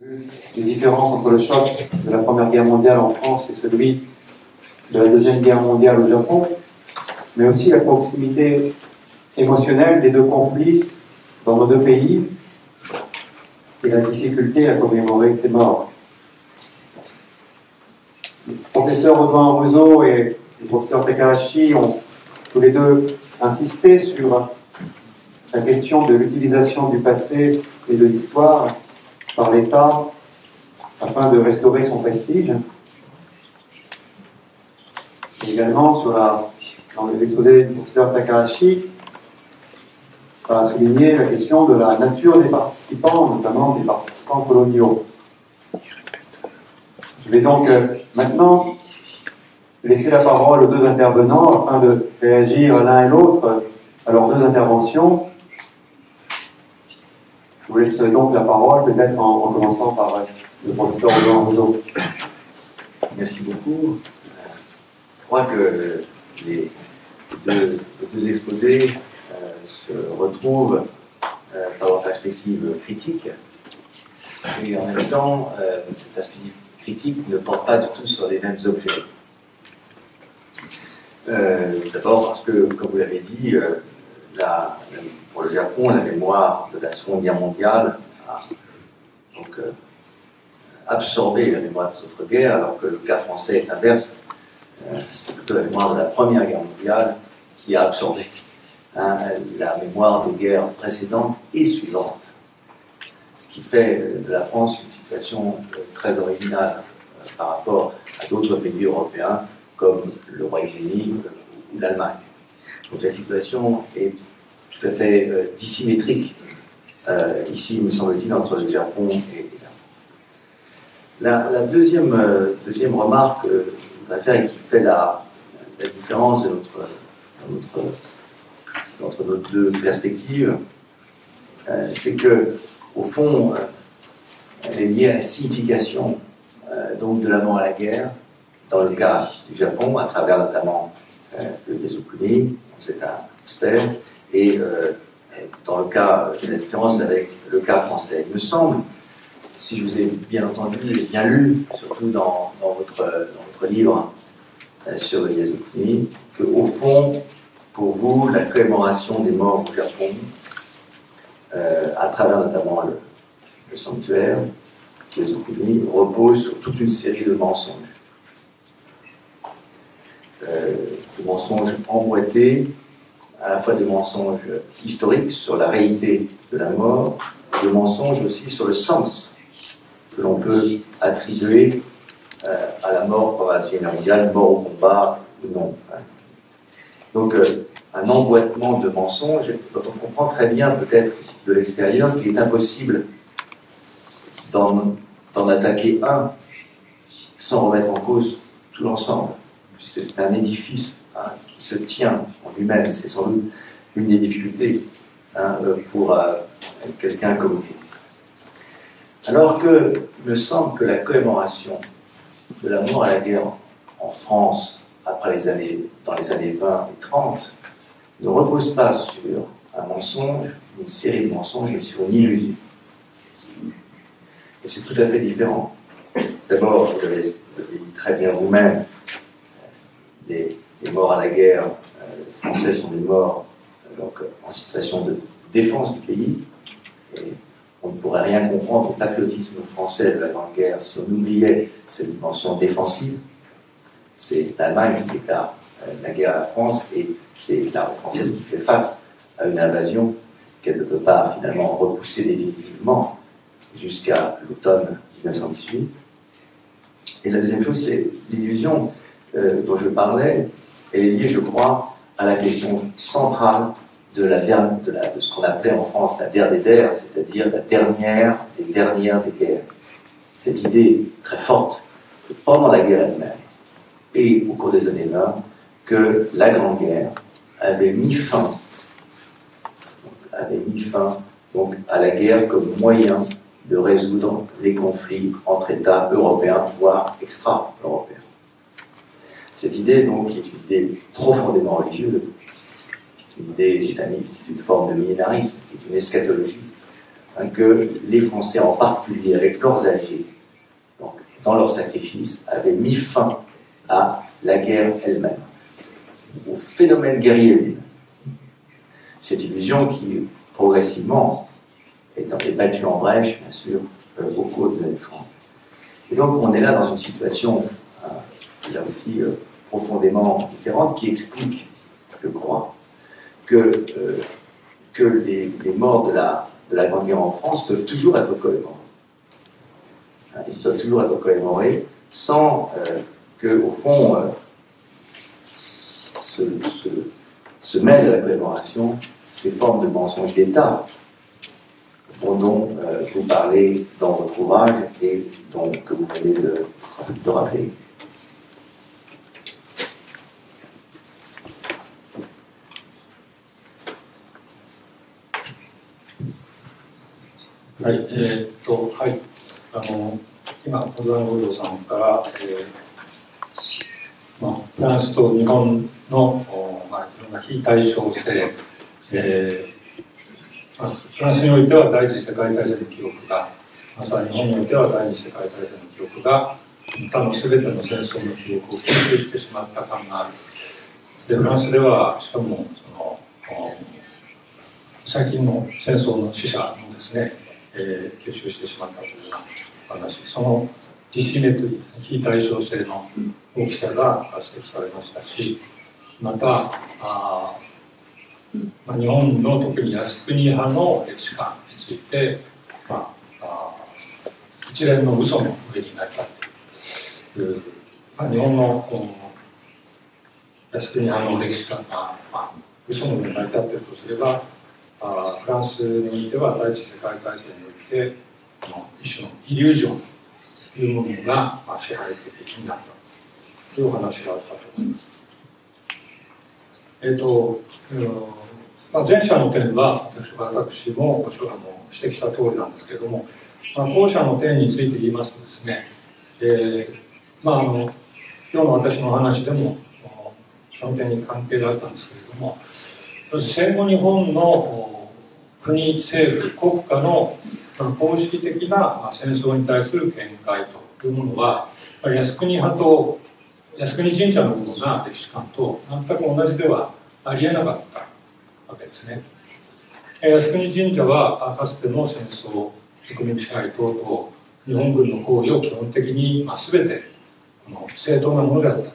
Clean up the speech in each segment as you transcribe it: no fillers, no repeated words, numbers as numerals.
Les différences entre le choc de la Première Guerre mondiale en France et celui de la Deuxième Guerre mondiale au Japon, mais aussi la proximité émotionnelle des deux conflits dans nos deux pays et la difficulté à commémorer ces morts. Le professeur Audouin Rousseau et le professeur Takahashi ont tous les deux insisté sur la question de l'utilisation du passé et de l'histoire par l'État afin de restaurer son prestige. Et également, dans l'exposé du professeur Takahashi, a souligné la question de la nature des participants, notamment des participants coloniaux. Je vais donc maintenant laisser la parole aux deux intervenants afin de réagir l'un et l'autre à leurs deux interventions. Je vous laisse donc la parole, peut-être en commençant par le professeur Audouin Rousseau. Merci beaucoup. Je crois que les deux exposés se retrouvent par leur perspective critique, et en même temps, cette perspective critique ne porte pas du tout sur les mêmes objets. D'abord parce que, comme vous l'avez dit, pour le Japon, la mémoire de la Seconde Guerre mondiale a donc absorbé la mémoire de cette autre guerre, alors que le cas français est inverse. C'est plutôt la mémoire de la Première Guerre mondiale qui a absorbé la mémoire des guerres précédentes et suivantes. Ce qui fait de la France une situation très originale par rapport à d'autres pays européens comme le Royaume-Uni ou l'Allemagne. Donc la situation est tout à fait dissymétrique ici, me semble-t-il, entre le Japon et la deuxième remarque que je voudrais faire et qui fait la différence entre nos deux perspectives, c'est que, au fond, elle est liée à la signification donc de la mort à la guerre, dans le cas du Japon, à travers notamment le Yasukuni, c'est un expert, et dans le cas de la différence avec le cas français. Il me semble, si je vous ai bien entendu et bien lu, surtout dans votre livre sur le Yasukuni, qu'au fond, pour vous, la commémoration des morts au Japon, à travers notamment le sanctuaire, Yasukuni, repose sur toute une série de mensonges. De mensonges emboîtés, à la fois des mensonges historiques sur la réalité de la mort, et des mensonges aussi sur le sens que l'on peut attribuer à la mort pendant la Deuxième Guerre mondiale, mort au combat ou non. Donc, un emboîtement de mensonges dont on comprend très bien, peut-être de l'extérieur, qu'il est impossible d'en attaquer un sans remettre en cause tout l'ensemble, puisque c'est un édifice qui se tient en lui-même. C'est sans doute une des difficultés pour quelqu'un comme vous. Alors que, il me semble que la commémoration de la mort à la guerre en France, dans les années 20 et 30, ne repose pas sur un mensonge, une série de mensonges, mais sur une illusion. Et c'est tout à fait différent. D'abord, vous l'avez dit très bien vous-même, les morts à la guerre français sont des morts en situation de défense du pays. Et on ne pourrait rien comprendre au patriotisme français de la Grande Guerre si on oubliait cette dimension défensive. C'est l'Allemagne qui déclare la guerre à la France, et c'est l'armée française qui fait face à une invasion qu'elle ne peut pas finalement repousser définitivement jusqu'à l'automne 1918. Et la deuxième chose, c'est l'illusion dont je parlais. Elle est liée, je crois, à la question centrale de ce qu'on appelait en France la der des der, c'est-à-dire la dernière des dernières des guerres. Cette idée très forte que pendant la guerre elle-même et au cours des années 20, que la Grande Guerre avait mis fin donc, à la guerre comme moyen de résoudre les conflits entre États européens, voire extra-européens. Cette idée, donc, qui est une idée profondément religieuse, qui est une forme de millénarisme, qui est une eschatologie, que les Français en particulier, avec leurs alliés, donc, dans leur sacrifice, avaient mis fin à la guerre elle-même, au phénomène guerrier lui-même. Cette illusion qui, progressivement, est battue en brèche, bien sûr, au cours des années 30. Et donc, on est là dans une situation, là aussi, profondément différente, qui explique, je crois, que les morts de la Grande Guerre en France peuvent toujours être commémorés. Ils peuvent toujours être commémorés sans que, au fond, se mêlent à la commémoration ces formes de mensonges d'État dont vous parlez dans votre ouvrage et que vous venez de rappeler.はい、今、小田五条さんから、フランスと日本の、いろんな非対称性、フランスにおいては第一次世界大戦の記憶が、また日本においては第二次世界大戦の記憶が、他の全ての戦争の記憶を吸収してしまった感がある。で、フランスでは、しかも最近の戦争の死者もですね、吸収してしまったというような話、そのディシメトリー、非対称性の大きさが指摘されましたし、また日本の特に靖国派の歴史観について、一連の嘘の上に成り立っている、日本の靖国派の歴史観が、嘘の上に成り立っているとすれば、フランスにおいては第一次世界大戦において一種のイリュージョンというものが支配的になったというお話があったと思います。前者の点は私も指摘した通りなんですけれども、後者の点について言いますとですね、今日の私の話でもその点に関係があったんですけれども、戦後日本の国、政府、国家の公式的な戦争に対する見解というものは、靖国派と靖国神社のような歴史観と全く同じではありえなかったわけですね。靖国神社はかつての戦争、植民地支配等々、日本軍の行為を基本的に全て正当なものであった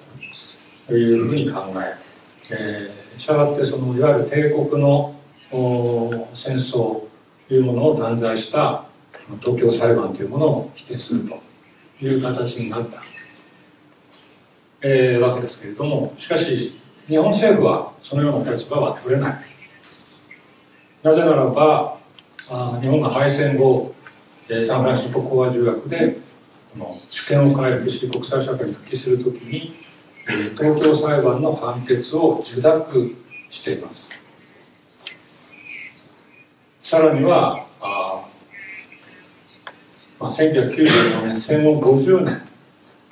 というふうに考え、したがっていわゆる帝国の戦争というものを断罪した東京裁判というものを否定するという形になった、わけですけれども、しかし日本政府はそのような立場は取れない。なぜならば日本が敗戦後サンフランシスコ講和条約で主権を回復し国際社会に復帰するときに東京裁判の判決を受諾しています。さらには1994年戦後50年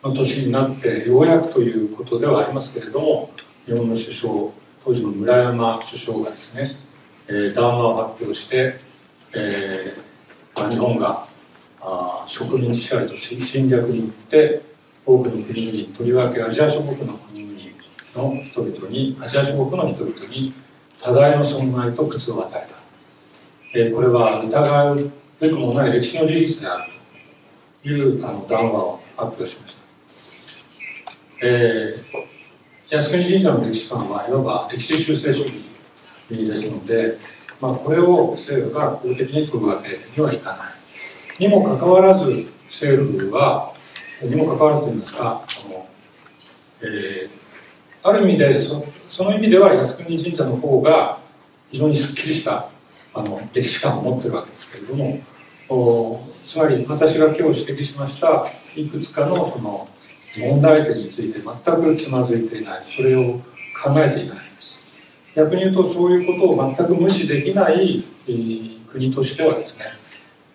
の年になってようやくということではありますけれども、日本の首相、当時の村山首相がですね、談話を発表して、日本が植民地支配と侵略によって多くの国々、とりわけアジア諸国の国々の人々に、アジア諸国の人々に多大の損害と苦痛を与えた。これは疑うべくもない歴史の事実であるという談話を発表しました。靖国神社の歴史観はいわば歴史修正主義ですので、これを政府が公的に取るわけにはいかない。にもかかわらず政府は、にもかかわらずといいますか、ある意味でその意味では靖国神社の方が非常にすっきりした歴史観を持っているわけですけれども、つまり私が今日指摘しましたいくつかのその問題点について全くつまずいていない、それを考えていない、逆に言うとそういうことを全く無視できない国としてはですね、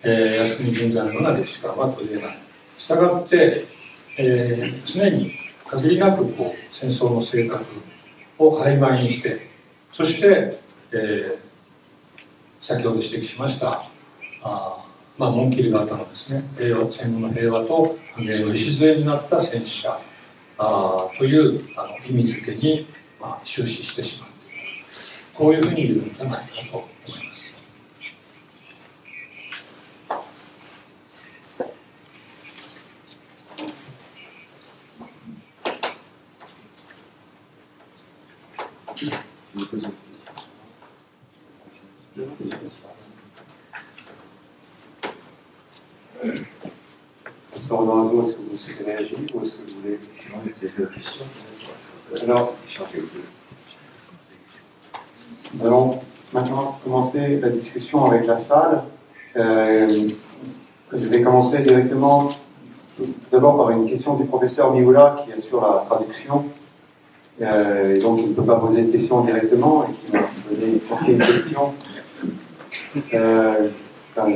靖国神社のような歴史観は取り得ない。したがって、常に限りなく戦争の性格を曖昧にして、そして、先ほど指摘しました紋切り型のですね、戦後の平和と繁栄の礎になった戦死者という意味付けに、終始してしまう、こういうふうに言うんじゃないかと思います。Professeur Rodin-Razo, est-ce que vous souhaitez réagir ou est-ce que vous voulez... Alors, nous allons maintenant commencer la discussion avec la salle. Je vais commencer directement, d'abord par une question du professeur Mioula qui assure la traduction. Et donc il ne peut pas poser de questions directement et qui m'a donné une question.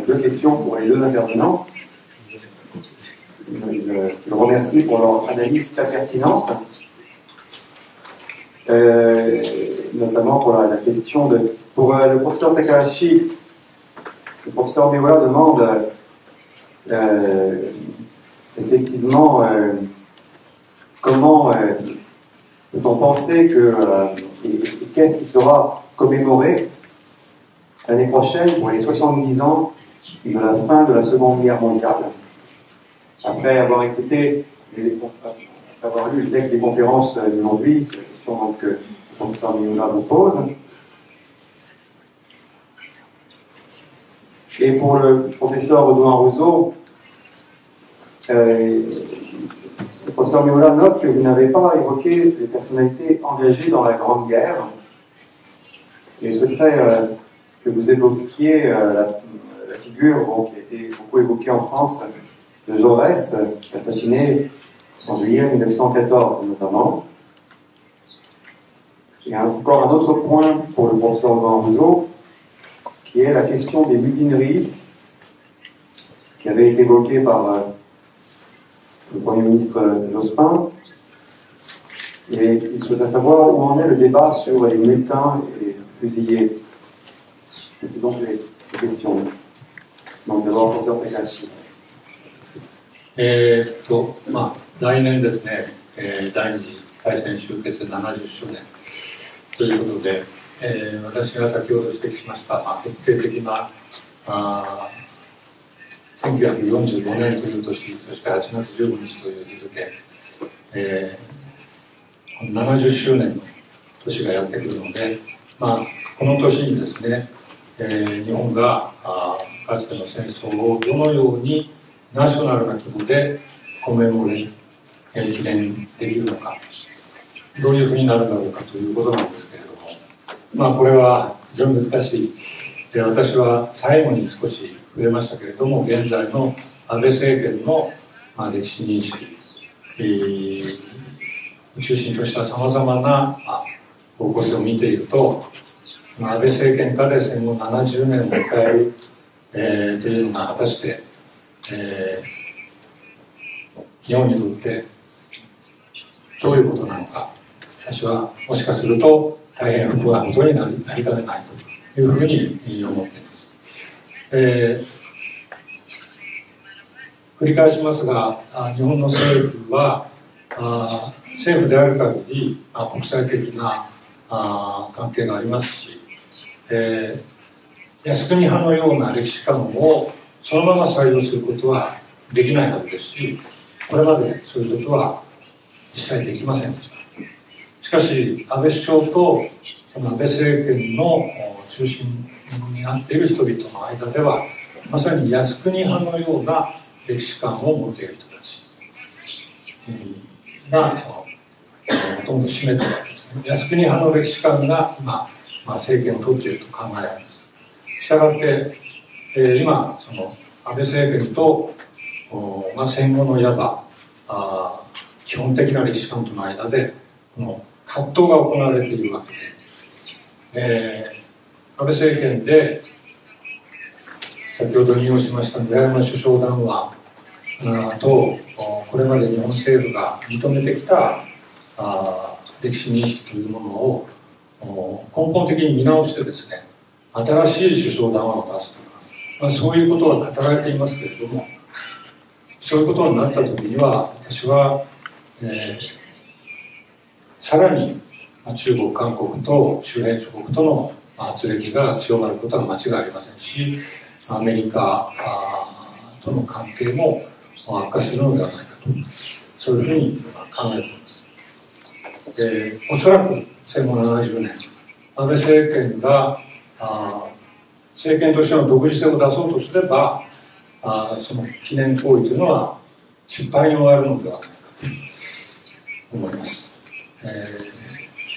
Deux questions pour les deux intervenants. Je le remercie pour leur analyse très pertinente, notamment pour la question de... Pour le professeur Takahashi, le professeur Mioula demande effectivement comment peut-on penser que... et qu'est-ce qui sera commémoré l'année prochaine pour les 70 ans de la fin de la Seconde Guerre mondiale. Après avoir écouté, avoir lu le texte des conférences d'aujourd'hui, c'est la question donc, que le professeur Mioula vous pose. Et pour le professeur Rodin-Rousseau, le professeur Mioula note que vous n'avez pas évoqué les personnalités engagées dans la Grande Guerre. Et je souhaiterais que vous évoquiez la figure qui a été beaucoup évoquée en France de Jaurès, assassiné en juillet 1914 notamment. Et encore un autre point pour le professeur Rodin-Rousseau, qui est la question des mutineries, qui avait été évoquée par le Premier ministre Jospin. Et il souhaite savoir où en est le débat sur les mutins et les fusillés. Et c'est donc les questions. Donc d'abord, professeur Takahashi. 来年ですね、第二次大戦終結70周年ということで、私が先ほど指摘しました、決定的な1945年という年、そして8月15日という日付、70周年の年がやってくるので、この年にですね、日本がかつての戦争をどのようにナショナルな規模でコメモレ記念できるのか、どういうふうになるだろうかということなんですけれども、これは非常に難しい。私は最後に少し触れましたけれども、現在の安倍政権の歴史認識を中心としたさまざまな方向性を見ていると、安倍政権下で戦後70年を迎える、というのが果たして、日本にとってどういうことなのか、私はもしかすると大変不幸なことになりかねないというふうに思っています。繰り返しますが、日本の政府は政府である限り国際的な関係がありますし、靖国派のような歴史観をそのまま採用することはできないはずですし、これまでそういうことは実際できませんでした。しかし安倍首相と安倍政権の中心になっている人々の間では、まさに靖国派のような歴史観を持っている人たちがほとんど占めているわけですね。靖国派の歴史観が今、政権を取っていると考えられます。したがって、今その安倍政権と、戦後のいわば基本的な歴史観との間でこの葛藤が行われているわけで、安倍政権で先ほど引用しました村山首相談話とこれまで日本政府が認めてきた歴史認識というものを根本的に見直してですね、新しい首相談話を出すとか、そういうことは語られていますけれども、そういうことになった時には私は、さらに中国、韓国と周辺諸国との圧力が強まることは間違いありませんし、アメリカとの関係も悪化するのではないかと、そういうふうに考えています。おそらく戦後70年、安倍政権が政権としての独自性を出そうとすれば、その記念行為というのは失敗に終わるのではないかと思います。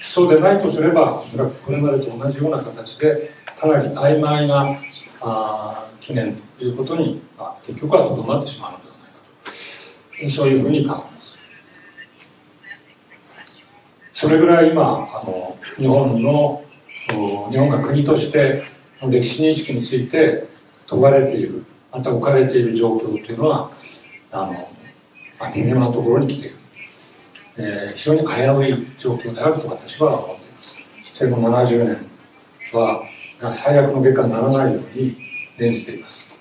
そうでないとすれば、おそらくこれまでと同じような形でかなり曖昧な記念ということに、結局はとどまってしまうのではないかと、そういうふうに考えます。それぐらい今日本が国として歴史認識について問われている、また置かれている状況というのは微妙なところに来ている、非常に危うい状況であると私は思っています。戦後70年が最悪の結果にならないように念じています。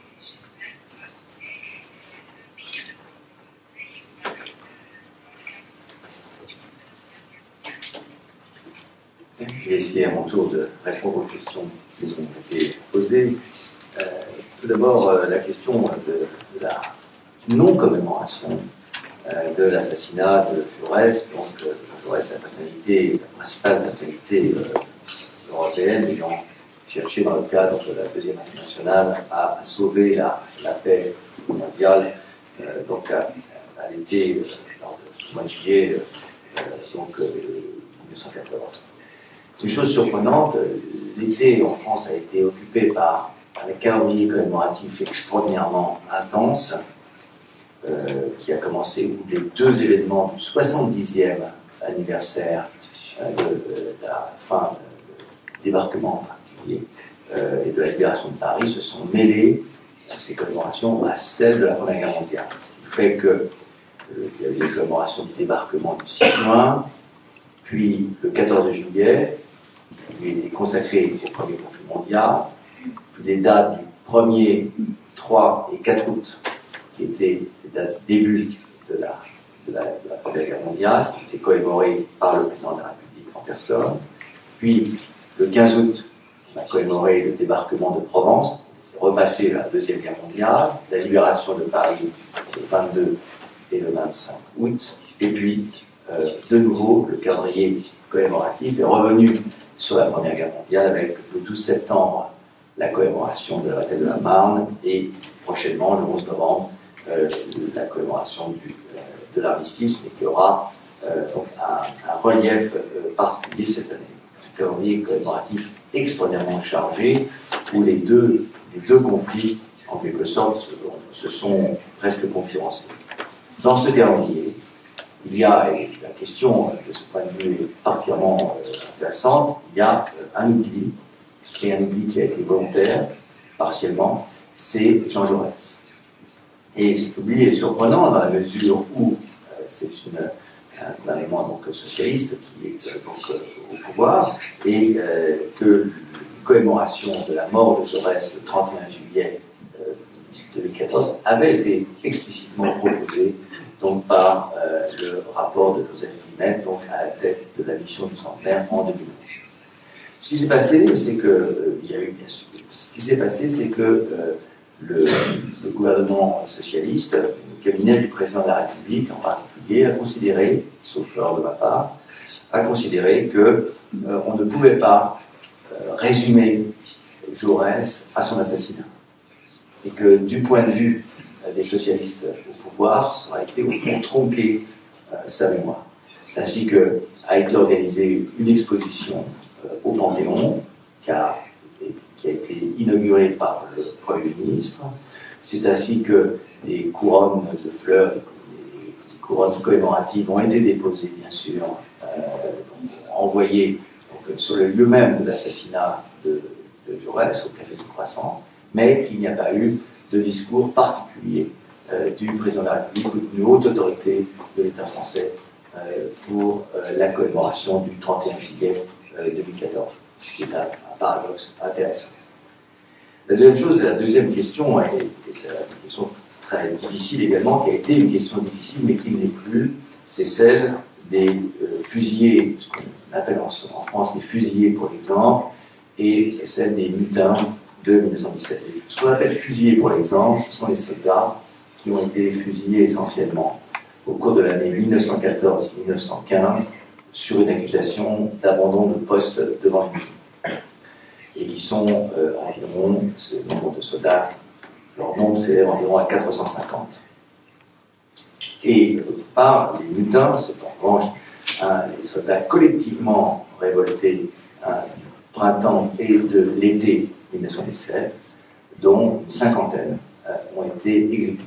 Je vais essayer à mon tour de répondre aux questions qui nous ont été posées. Tout d'abord, la question de la non-commémoration de l'assassinat de Jaurès. Donc, Jean Jaurès, la principale personnalité européenne, ayant cherché dans le cadre de la Deuxième Internationale à sauver la paix mondiale, donc à l'été, lors du mois de juillet, 1914. C'est une chose surprenante, l'été en France a été occupé par un calendrier commémoratif extraordinairement intense, qui a commencé où les deux événements du 70e anniversaire de la fin du débarquement et de la libération de Paris se sont mêlés à ces commémorations à celles de la Première Guerre mondiale. Ce qui fait qu'il y a eu les commémorations du débarquement du 6 juin, puis le 14 juillet, qui a été consacré au premier conflit mondial, puis les dates du 1er, 3 et 4 août, qui étaient les dates du début de la Première Guerre mondiale, qui étaient commémorées par le président de la République en personne. Puis le 15 août, on a commémoré le débarquement de Provence, repassé la Deuxième Guerre mondiale, la libération de Paris le 22 et le 25 août, et puis de nouveau le calendrier commémoratif est revenu sur la Première Guerre mondiale avec le 12 septembre la commémoration de la bataille de la Marne et prochainement le 11 novembre la commémoration de l'armistice, mais qui aura donc un relief particulier cette année. Un calendrier commémoratif extraordinairement chargé où les deux conflits en quelque sorte se sont presque concurrencés. Dans ce calendrier, il y a, et la question de ce point de vue est particulièrement intéressante, il y a un oubli, et un oubli qui a été volontaire, partiellement, c'est Jean Jaurès. Et cet oubli est surprenant dans la mesure où c'est un gouvernement donc, socialiste qui est donc au pouvoir, et que la commémoration de la mort de Jaurès le 31 juillet 2014 avait été explicitement proposée donc par le rapport de Joseph Guillemette, donc à la tête de la mission du centenaire en 2011. Ce qui s'est passé, c'est que le gouvernement socialiste, le cabinet du président de la République en particulier, a considéré, sauf l'ordre de ma part, a considéré qu'on ne pouvait pas résumer Jaurès à son assassinat. Et que du point de vue des socialistes au pouvoir, ça aurait été au fond tronquer sa mémoire. C'est ainsi qu'a été organisée une exposition au Panthéon qui a été inaugurée par le Premier ministre. C'est ainsi que des couronnes de fleurs, des couronnes commémoratives ont été déposées, bien sûr, envoyées donc, sur le lieu même de l'assassinat de Jaurès, au Café du Croissant, mais qu'il n'y a pas eu de discours particulier du président de la République ou d'une haute autorité de l'État français pour la commémoration du 31 juillet 2014, ce qui est un paradoxe intéressant. La deuxième chose, la deuxième question est une question très difficile également, qui a été une question difficile, mais qui ne l'est plus, c'est celle des fusillés, ce qu'on appelle en France les fusillés pour l'exemple, et celle des mutins de 1917. Ce qu'on appelle fusillés pour l'exemple, ce sont les soldats qui ont été fusillés essentiellement au cours de l'année 1914-1915 sur une accusation d'abandon de poste devant l'ennemi, et qui sont environ, ce nombre de soldats, leur nombre s'élève environ à 450. Et d'autre part, les mutins, c'est en revanche les soldats collectivement révoltés du printemps et de l'été 1917, dont une cinquantaine ont été exécutés.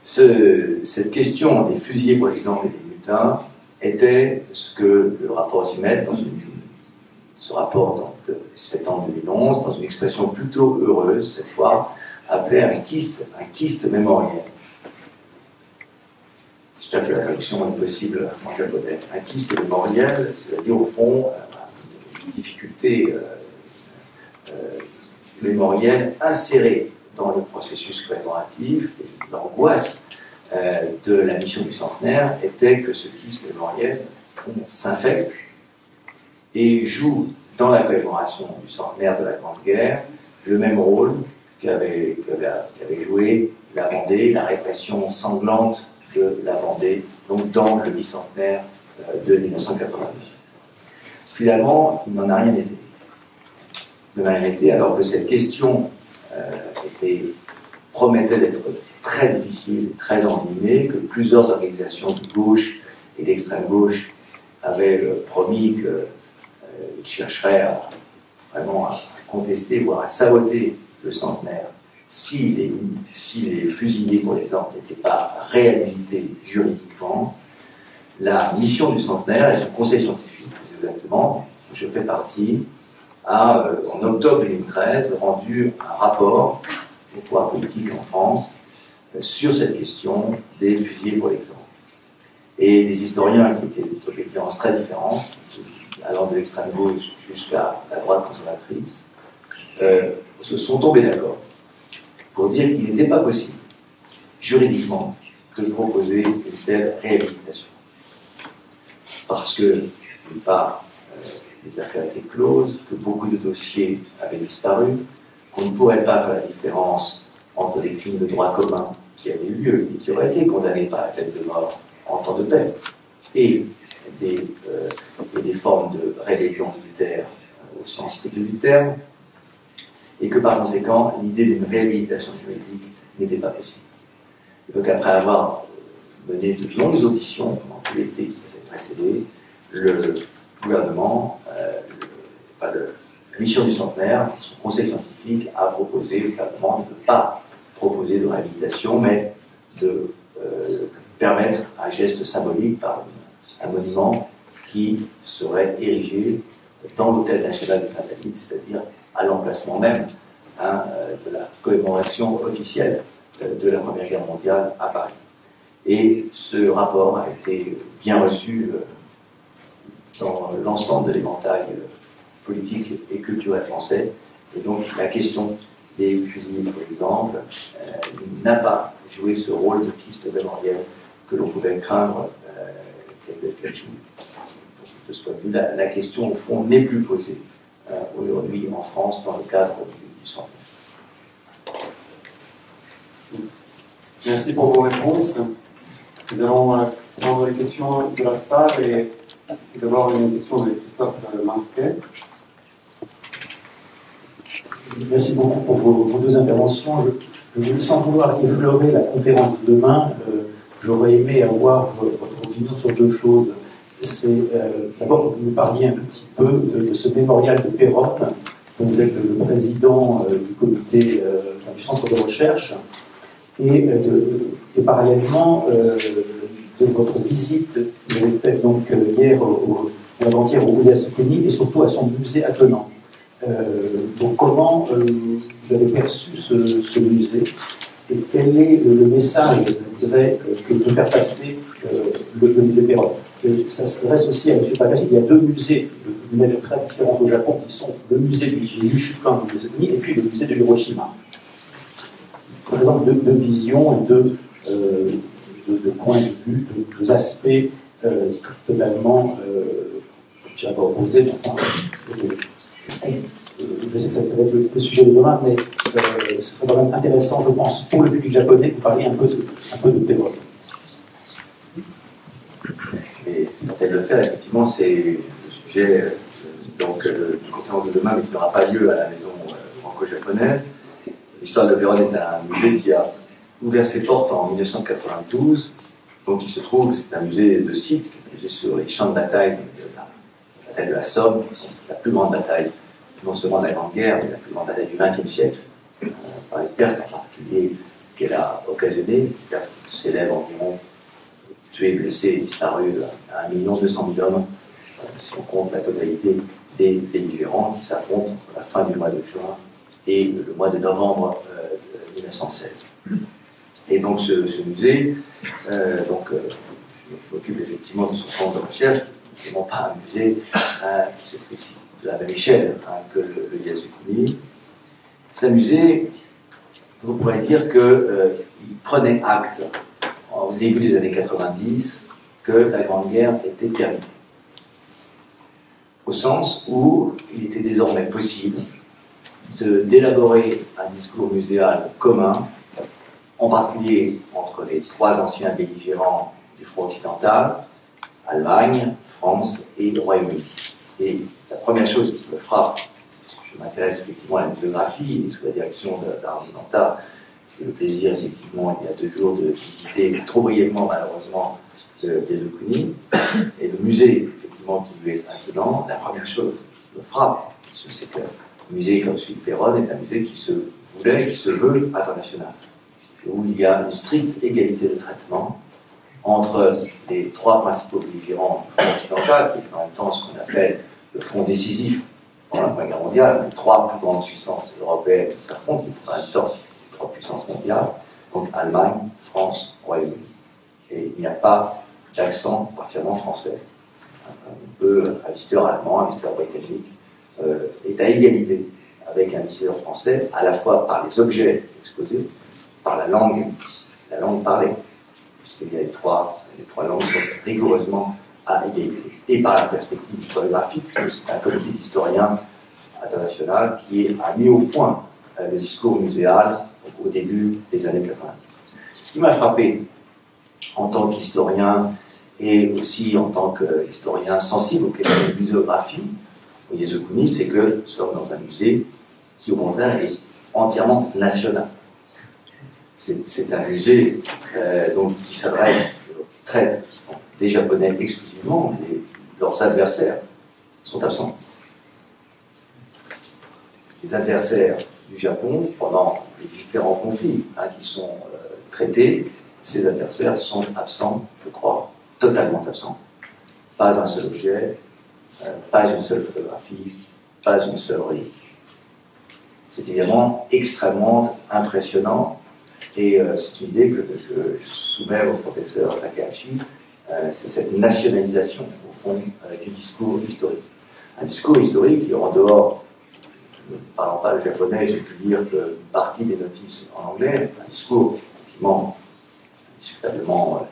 Cette question des fusillés, pour exemple, et des mutins, était ce que le rapport Zimet, dans ce rapport donc, de septembre 2011, dans une expression plutôt heureuse, cette fois, appelait un kyste mémoriel. J'espère que la traduction est possible en japonais. Un kyste mémoriel, c'est-à-dire au fond une difficulté mémorielle insérée dans le processus commémoratif. Et l'angoisse de la mission du centenaire était que ce kyste mémoriel s'infecte et joue dans la commémoration du centenaire de la Grande Guerre le même rôle qu'avait joué la Vendée, la répression sanglante de la Vendée, donc dans le bicentenaire de 1989. Finalement, il n'en a rien été. Il n'en a rien été, alors que cette question promettait d'être très difficile, très envenimée, que plusieurs organisations de gauche et d'extrême gauche avaient promis qu'ils chercheraient vraiment à contester, voire à saboter le centenaire si les fusillés, pour exemple, n'étaient pas réhabilités juridiquement. La mission du centenaire et son conseil scientifique, exactement, dont je fais partie, a, en octobre 2013, rendu un rapport au pouvoir politique en France sur cette question des fusillés, pour l'exemple. Et des historiens qui étaient d'opinions très différentes, allant de l'extrême gauche jusqu'à la droite conservatrice, se sont tombés d'accord pour dire qu'il n'était pas possible, juridiquement, de proposer une telle réhabilitation. Parce que, d'une part, les affaires étaient closes, que beaucoup de dossiers avaient disparu, qu'on ne pourrait pas faire la différence entre les crimes de droit commun qui avaient eu lieu et qui auraient été condamnés par la peine de mort en temps de paix, et des formes de rébellion militaire au sens littéral du terme, et que par conséquent, l'idée d'une réhabilitation juridique n'était pas possible. Et donc après avoir mené de longues auditions pendant tout l'été qui avait précédé, le gouvernement, la mission du centenaire, son conseil scientifique, a proposé finalement de ne pas proposer de réhabilitation, mais de permettre un geste symbolique par un monument qui serait érigé dans l'hôtel national des Invalides, c'est-à-dire à l'emplacement même de la commémoration officielle de la Première Guerre mondiale à Paris. Et ce rapport a été bien reçu dans l'ensemble de l'éventail politique et culturel français. Et donc la question des fusillés, par exemple, n'a pas joué ce rôle de piste mémorielle que l'on pouvait craindre qu'elle joue. De ce point de vue, la question, au fond, n'est plus posée aujourd'hui en France dans le cadre du centre. Merci pour vos réponses. Nous allons prendre les questions de la salle et d'abord une question de Christophe Marquet. Merci beaucoup pour vos deux interventions. Sans vouloir effleurer la conférence de demain, j'aurais aimé avoir votre opinion sur deux choses. C'est d'abord que vous nous parliez un petit peu de ce mémorial de Péronne, dont vous êtes le président du comité du centre de recherche, et parallèlement de votre visite, vous avez fait donc hier ou avant-hier au Ouliassouni et surtout à son musée attenant. Donc comment vous avez perçu ce musée et quel est le message que vous voudrez faire passer le musée Péronne? ça s'adresse aussi à M. Takashi. Il y a deux musées de manière très différente au Japon, qui sont le musée du Yushukan des États-Unis et puis le musée de Hiroshima. Il présente deux visions et deux points de vue, deux aspects totalement, je dirais pas opposés, mais enfin, je sais que ça va être le sujet de demain, mais ce serait quand même intéressant, je pense, pour le public japonais, de parler un peu de Pérote. Et tenter de le faire, effectivement, c'est le sujet du conférence de demain, mais qui n'aura pas lieu à la maison franco-japonaise. L'histoire de Pérote est un musée qui a ouvert ses portes en 1992. Donc, il se trouve, c'est un musée de site, un musée sur les champs de bataille, la bataille de la Somme, qui sont la plus grande bataille, non seulement de la Grande Guerre, mais la plus grande bataille du XXe siècle, par les pertes en particulier qu'elle a occasionnées, des pertes qui s'élèvent environ tués, blessés et disparus à 1 200 000 hommes, si on compte la totalité des belligérants qui s'affrontent entre la fin du mois de juin et le mois de novembre 1916. Et donc ce musée, je m'occupe effectivement de son centre de recherche, qui n'est pas un musée qui se trouve ici de la même échelle que le Yasukuni. C'est un musée, on pourrait dire qu'il prenait acte au début des années 90 que la Grande Guerre était terminée. Au sens où il était désormais possible d'élaborer un discours muséal commun, en particulier entre les trois anciens belligérants du front occidental, Allemagne, France et le Royaume-Uni. Et la première chose qui me frappe, parce que je m'intéresse effectivement à la muséographie, et sous la direction d'Arminanta, j'ai eu le plaisir effectivement il y a 2 jours de visiter trop brièvement malheureusement le Yasukuni, et le musée effectivement qui lui est attenant, la première chose qui me frappe, c'est que un musée comme celui de Péronne est un musée qui se voulait, qui se veut international, où il y a une stricte égalité de traitement entre les 3 principaux belligérants du front occidental, qui est en même temps ce qu'on appelle le front décisif dans la Première Guerre mondiale, les 3 plus grandes puissances européennes qui s'affrontent, qui sont en même temps les 3 puissances mondiales, donc Allemagne, France, Royaume-Uni. Et il n'y a pas d'accent particulièrement français. On peut, un visiteur allemand, un visiteur britannique, est à égalité avec un visiteur français, à la fois par les objets exposés, par la langue parlée, puisqu'il y a les trois langues sont rigoureusement à égalité, et par la perspective historiographique, puisque c'est un comité d'historiens international qui a mis au point le discours muséal au début des années 90. Ce qui m'a frappé en tant qu'historien et aussi en tant qu'historien sensible aux questions de muséographie au Yasukuni, c'est que nous sommes dans un musée qui, au contraire, est entièrement national. C'est un musée qui s'adresse, qui traite des Japonais exclusivement, et leurs adversaires sont absents. Les adversaires du Japon, pendant les différents conflits qui sont traités, ces adversaires sont absents, je crois, totalement absents. Pas un seul objet, pas une seule photographie, pas une seule relique. C'est évidemment extrêmement impressionnant. Et c'est une idée que je soumets au professeur Takahashi, c'est cette nationalisation, au fond, du discours historique. Un discours historique qui, en dehors, ne parlant pas le japonais, j'ai pu lire une partie des notices en anglais, un discours, effectivement, indiscutablement,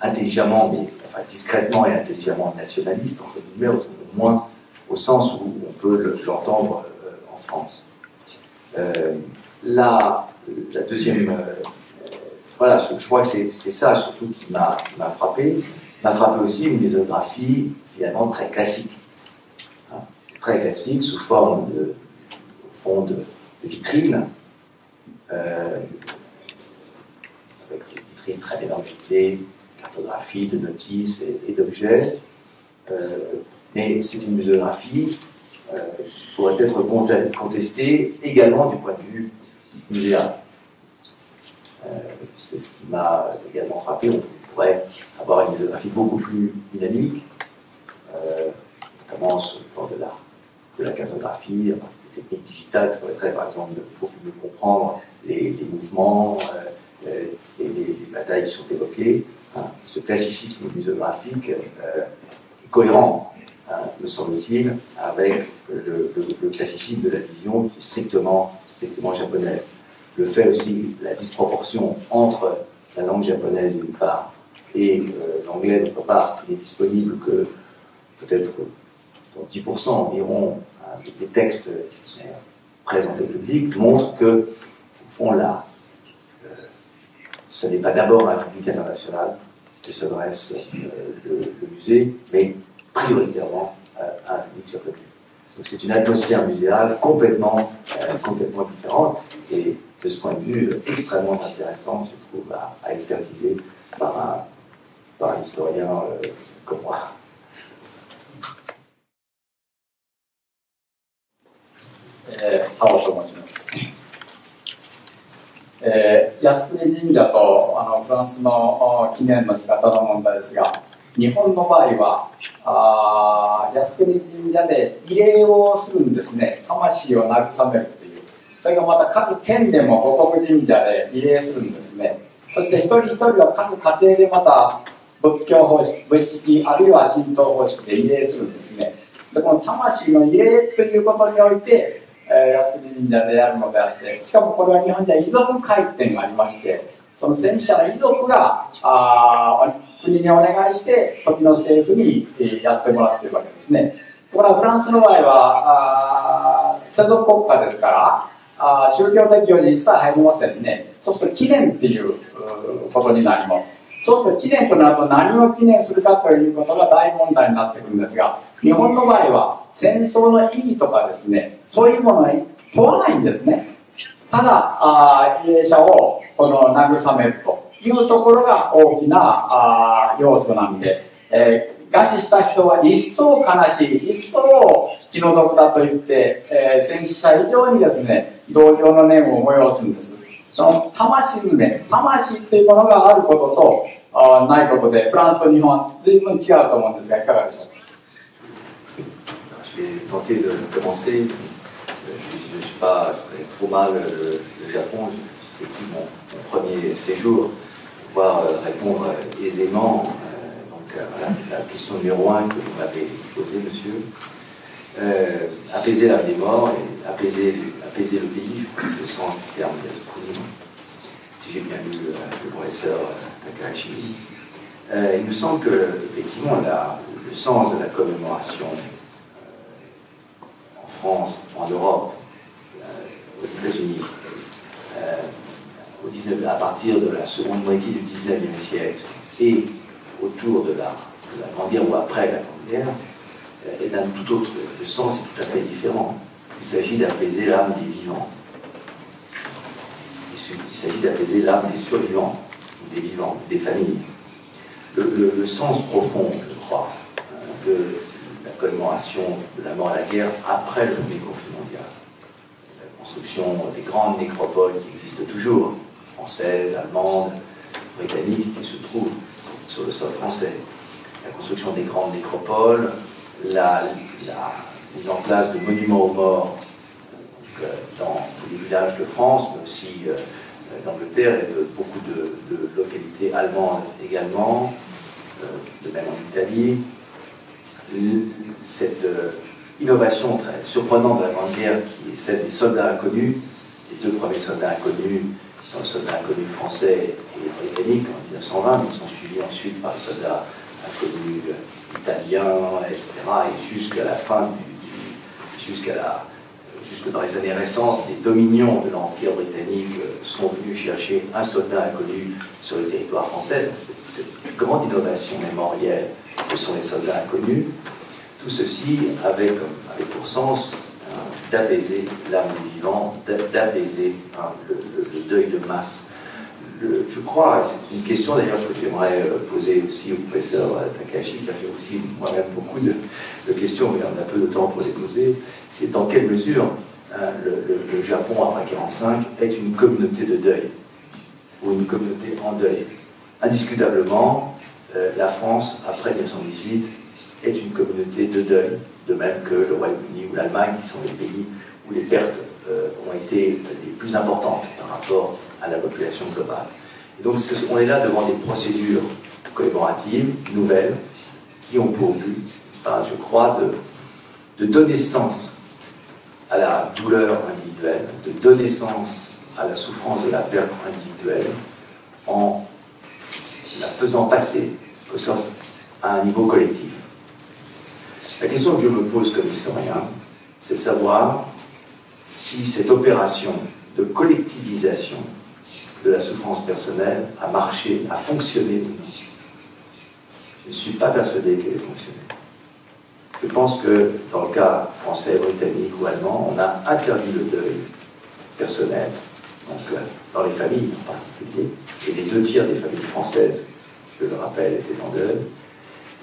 intelligemment, mais enfin, discrètement et intelligemment nationaliste, entre guillemets, au moins au sens où on peut l'entendre en France. La deuxième, voilà, je crois que c'est ça surtout qui m'a frappé. M'a frappé aussi une muséographie finalement très classique, très classique sous forme au fond de vitrines, avec des vitrines très mélangisées, cartographie, de notices et d'objets. Mais c'est une muséographie qui pourrait être contestée également du point de vue muséal. C'est ce qui m'a également frappé. On pourrait avoir une muséographie beaucoup plus dynamique, notamment sur le plan de la cartographie, des techniques digitales qui permettraient par exemple de beaucoup mieux comprendre les mouvements, les batailles qui sont évoquées, ce classicisme muséographique est cohérent, me semble-t-il, avec le classicisme de la vision qui est strictement japonaise. Le fait aussi, la disproportion entre la langue japonaise d'une part et l'anglais d'autre part, qui n'est disponible que peut-être dans 10% environ des textes qui sont présentés au public, montre que, au fond, là, ce n'est pas d'abord un public international que s'adresse le musée, mais prioritairement à un public japonais. Donc c'est une atmosphère muséale complètement différente et de ce point de vue extrêmement intéressante, je trouve, à expertiser par un historien comme moi.靖国神社とフランスの記念の仕方の問題ですが、日本の場合は靖国神社で慰霊をするんですね。魂を慰めるという。それがまた各県でも護国神社で慰霊するんですね。そして一人一人は各家庭でまた仏教方式、仏式あるいは神道方式で慰霊するんですね。でこの魂の慰霊ということにおいて靖国神社でやるのであって、しかもこれは日本では遺族会っていうのがありまして、その戦死者の遺族が国にお願いして時の政府にやってもらっているわけですね。ところがフランスの場合は世俗国家ですから宗教的行事一切入りませんね。そうすると記念っていうことになります。そうすると記念となると何を記念するかということが大問題になってくるんですが、日本の場合は戦争の意義とかですね、そういうものは問わないんですね。ただ慰霊者を慰めるというところが大きな要素なんで、餓死した人は一層悲しい、一層気の毒だと言って、戦死者以上にですね、同情の念を催すんです。その魂詰め、魂っていうものがあることとないことで、フランスと日本は随分違うと思うんですが、いかがでしょうか。Je vais tenter de commencer. Je ne suis pas, je connais trop mal le Japon. J'ai vécu mon premier séjour pour pouvoir répondre aisément à la question numéro 1 que vous m'avez posée, monsieur. Apaiser l'âme des morts et apaiser le pays, je crois que c'est le sens du terme Yasukuni, si j'ai bien lu le professeur Takahashi. Il me semble que, effectivement, le sens de la commémoration en France, en Europe, aux États-Unis, à partir de la seconde moitié du XIXe siècle et autour de la Grande Guerre ou après la Grande Guerre, est d'un tout autre sens et tout à fait différent. Il s'agit d'apaiser l'âme des vivants. Il s'agit d'apaiser l'âme des survivants, des vivants, des familles. Le sens profond, je crois, de la commémoration de la mort à la guerre après le premier conflit mondial. La construction des grandes nécropoles qui existent toujours, françaises, allemandes, britanniques, qui se trouvent sur le sol français. La construction des grandes nécropoles, la mise en place de monuments aux morts dans tous les villages de France, mais aussi d'Angleterre et de beaucoup de localités allemandes également, de même en Italie. Cette innovation très surprenante de la Grande Guerre qui est celle des soldats inconnus, les deux premiers soldats inconnus sont le soldat inconnu français et britannique en 1920, mais ils sont suivis ensuite par le soldat inconnu italien, etc. Et jusqu'à la fin jusque dans les années récentes, les dominions de l'Empire britannique sont venus chercher un soldat inconnu sur le territoire français. Donc cette grande innovation mémorielle que sont les soldats inconnus, tout ceci avec pour sens d'apaiser l'âme du vivant, d'apaiser le deuil de masse. Je crois, et c'est une question d'ailleurs que j'aimerais poser aussi au professeur Takahashi, qui a fait aussi moi-même beaucoup de questions, mais on a peu de temps pour les poser, c'est dans quelle mesure le Japon, après 1945, est une communauté de deuil, ou une communauté en deuil. Indiscutablement, la France, après 1918, est une communauté de deuil, de même que le Royaume-Uni ou l'Allemagne, qui sont les pays où les pertes ont été les plus importantes par rapport à la population globale. Et donc on est là devant des procédures commémoratives, nouvelles, qui ont pour but, je crois, de donner sens à la douleur individuelle, de donner sens à la souffrance de la perte individuelle, en la faisant passer à un niveau collectif. La question que je me pose comme historien, c'est de savoir si cette opération de collectivisation de la souffrance personnelle a marché, a fonctionné ou non. Je ne suis pas persuadé qu'elle ait fonctionné. Je pense que dans le cas français, britannique ou allemand, on a interdit le deuil personnel, donc dans les familles en particulier, et les 2 tiers des familles françaises, je le rappelle, étaient en deuil,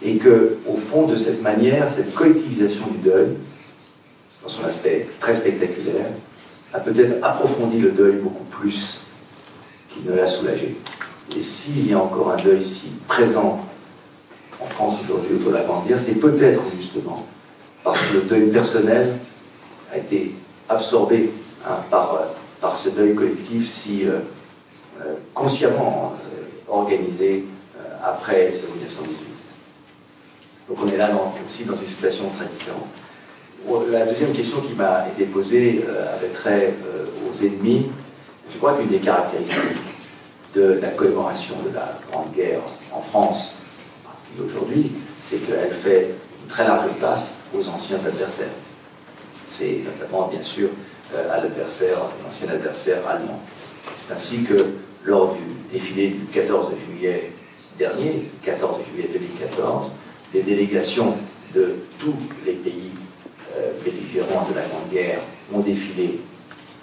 et que, au fond, de cette manière, cette collectivisation du deuil, dans son aspect très spectaculaire, a peut-être approfondi le deuil beaucoup plus qu'il ne l'a soulagé. Et s'il y a encore un deuil si présent en France aujourd'hui autour de la Grande Guerre, c'est peut-être justement parce que le deuil personnel a été absorbé par ce deuil collectif si consciemment organisé après 1918. Donc on est là aussi dans une situation très différente. La deuxième question qui m'a été posée avait trait aux ennemis. Je crois qu'une des caractéristiques de la commémoration de la Grande Guerre en France, aujourd'hui, c'est qu'elle fait une très large place aux anciens adversaires. C'est notamment, bien sûr, à l'ancien adversaire allemand. C'est ainsi que, lors du défilé du 14 juillet dernier, 14 juillet 2014, des délégations de tous les pays belligérants de la Grande Guerre ont défilé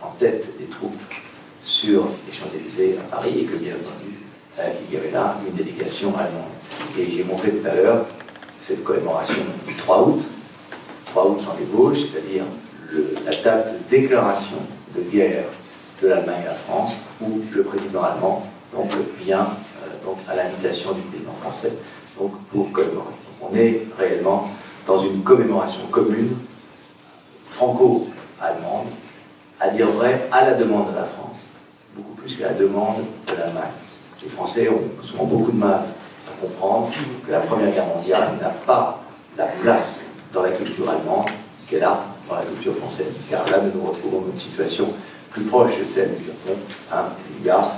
en tête des troupes sur les Champs-Élysées à Paris, et que, bien entendu, il y avait là une délégation allemande. Et j'ai montré tout à l'heure cette commémoration du 3 août dans les Vosges, c'est-à-dire la date de déclaration de guerre de l'Allemagne à la France, où le président allemand vient à l'invitation du président français pour commémorer. On est réellement dans une commémoration commune franco-allemande, à dire vrai, à la demande de la France, beaucoup plus qu'à la demande de l'Allemagne. Les Français ont souvent beaucoup de mal à comprendre que la Première Guerre mondiale n'a pas la place dans la culture allemande qu'elle a dans la culture française. Car là, nous nous retrouvons dans une situation plus proche de celle du Japon. Il y a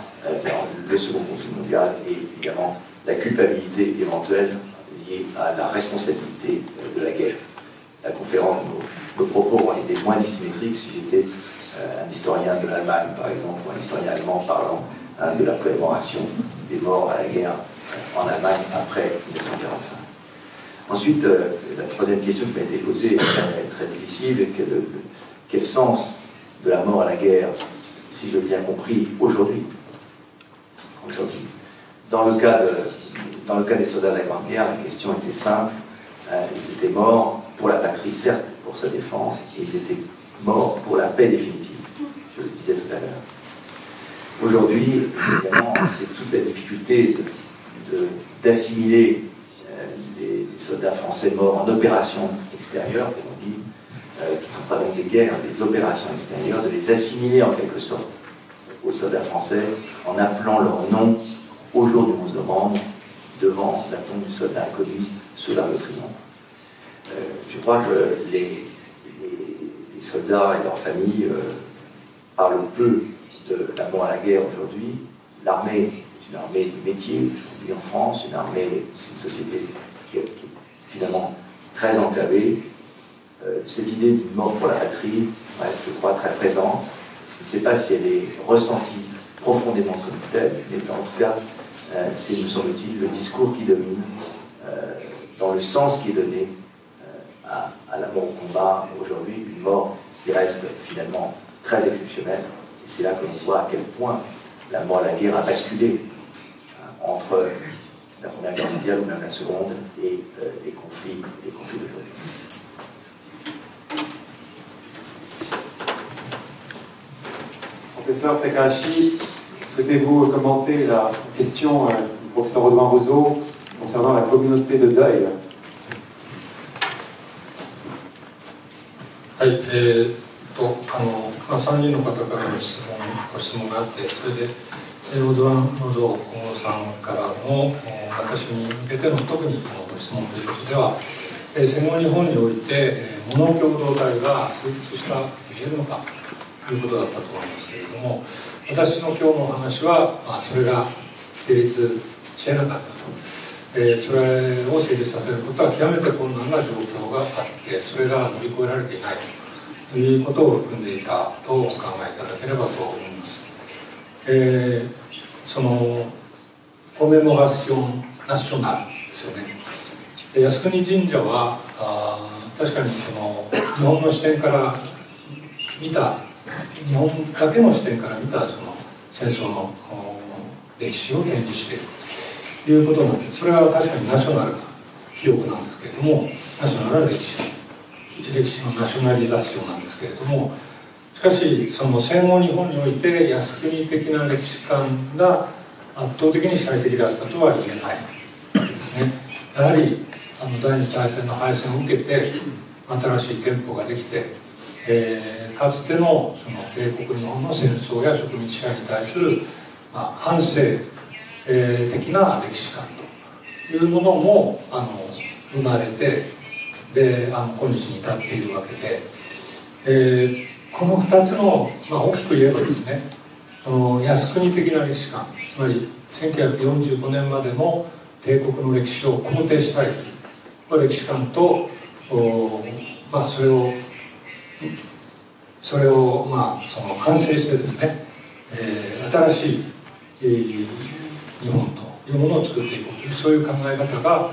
le second conflit mondial et évidemment la culpabilité éventuelle liée à la responsabilité de la guerre. La conférence, nos propos auraient été moins dissymétriques si j'étais un historien de l'Allemagne, par exemple, ou un historien allemand parlant de la commémoration des morts à la guerre en Allemagne après 1945. Ensuite, la troisième question qui m'a été posée est très difficile. Quel sens de la mort à la guerre, si je l'ai bien compris, aujourd'hui? Dans le cas des soldats de la Grande Guerre, la question était simple. Ils étaient morts pour la patrie, certes, pour sa défense, et ils étaient morts pour la paix définitive. Je le disais tout à l'heure. Aujourd'hui, évidemment, c'est toute la difficulté d'assimiler les soldats français morts en opérations extérieures, comme on dit, qui ne sont pas donc des guerres, des opérations extérieures, de les assimiler en quelque sorte aux soldats français en appelant leur nom au jour du 11 novembre devant la tombe du soldat inconnu sous l'arc de triomphe. Je crois que les soldats et leurs familles parlent peu de la mort à la guerre aujourd'hui. L'armée est une armée de métier aujourd'hui en France, une armée, c'est une société qui est finalement très enclavée. Cette idée d'une mort pour la patrie reste, je crois, très présente. Je ne sais pas si elle est ressentie profondément comme telle, mais en tout cas, c'est, me semble-t-il, le discours qui domine, dans le sens qui est donné à la mort au combat aujourd'hui, une mort qui reste finalement très exceptionnelle. Et c'est là que l'on voit à quel point la mort à la guerre a basculé entre la Première Guerre mondiale ou même la Seconde et les conflits d'aujourd'hui. Professeur Takahashi, souhaitez-vous commenter la question du professeur Audouin Roseau concernant la communauté de deuil? はい、3人の方からのご質問があって、それで、オドワン・ノゾさんからの私に向けての特にご質問ということでは、戦後日本においてモノ共同体が成立したと言えるのかということだったと思いますけれども、私の今日のお話は、それが成立し得なかったと、それを成立させることは極めて困難な状況があって、それが乗り越えられていないということを含んでいたとお考えいただければと思います。そのコメモラションナショナルですよね。靖国神社は確かにその日本の視点から見た、日本だけの視点から見たその戦争の歴史を展示しているということなので、それは確かにナショナルな記憶なんですけれども、ナショナルな歴史のナショナリザションなんですけれども、しかしその戦後日本において靖国的な歴史観が圧倒的に支配的であったとは言えないわけですね。やはり第二次大戦の敗戦を受けて新しい憲法ができて、かつてのその帝国日本の戦争や植民地支配に対する、反省的な歴史観というものも生まれて、で今日に至っているわけで、この2つの、大きく言えばですね、靖国的な歴史観、つまり1945年までの帝国の歴史を肯定したいという歴史観と、それをその反省してですね、新しい日本というものを作っていこうという、そういう考え方が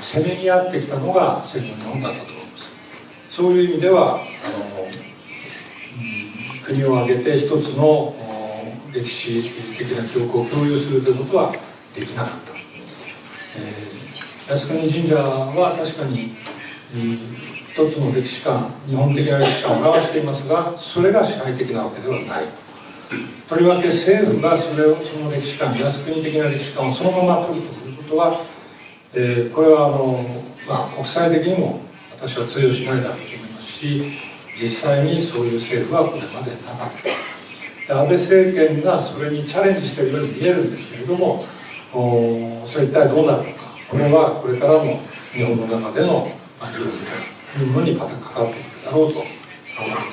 せめぎ合ってきたのが戦後日本だったと思います。そういう意味では国を挙げて一つの歴史的な記憶を共有するということはできなかった。靖国神社は確かに一つの歴史観、日本的な歴史観を表していますが、それが支配的なわけではない。とりわけ政府がその歴史観、靖国的な歴史観をそのまま取るということは、これは国際的にも私は通用しないだろうと思いますし、実際にそういう政府はこれまでなかった。安倍政権がそれにチャレンジしているように見えるんですけれども、それ一体どうなるのか、これはこれからの日本の中での議論というものに関わってくるだろうと思って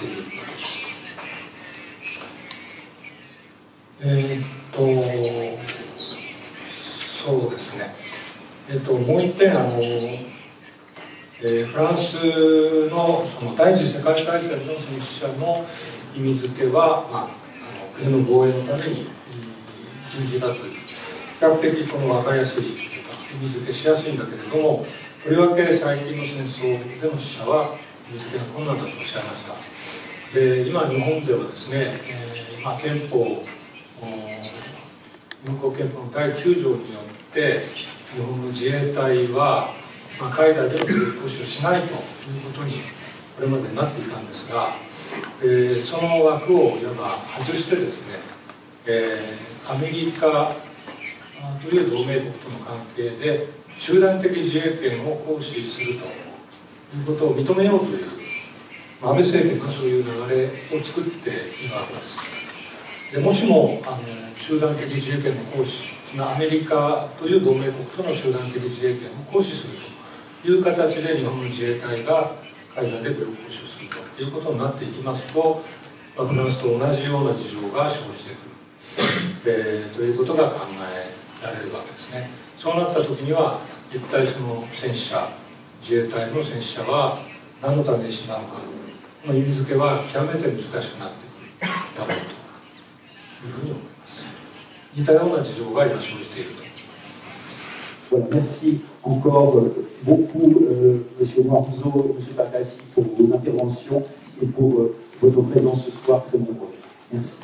いるわけです。そうですね。もう一点フランスのその第一次世界大戦のその死者の意味付けは、国の防衛のために人事だという、比較的この分かりやすい意味付けしやすいんだけれども、とりわけ最近の戦争での死者は意味付けが困難だとおっしゃいました。で、今日本ではですね、憲法の第9条によって日本の自衛隊は海外での武力行使をしないということにこれまでなっていたんですが、その枠をいわば外してですね、アメリカという同盟国との関係で集団的自衛権を行使するということを認めようという、安倍政権がそういう流れを作っているわけです。でもしも集団的自衛権の行使、つまりアメリカという同盟国との集団的自衛権を行使するという形で日本の自衛隊が海外で武力行使をするということになっていきますと、フランスと同じような事情が生じてくる、ということが考えられるわけですね。そうなった時には一体その戦死者、自衛隊の戦死者は何のために死んだのか、この意味付けは極めて難しくなってくるだろうというふうに思います。似たような事情が今生じていると。Voilà, merci encore beaucoup, Monsieur Noireau, Monsieur Bakassi, pour vos interventions et pour votre présence ce soir très nombreuse. Merci.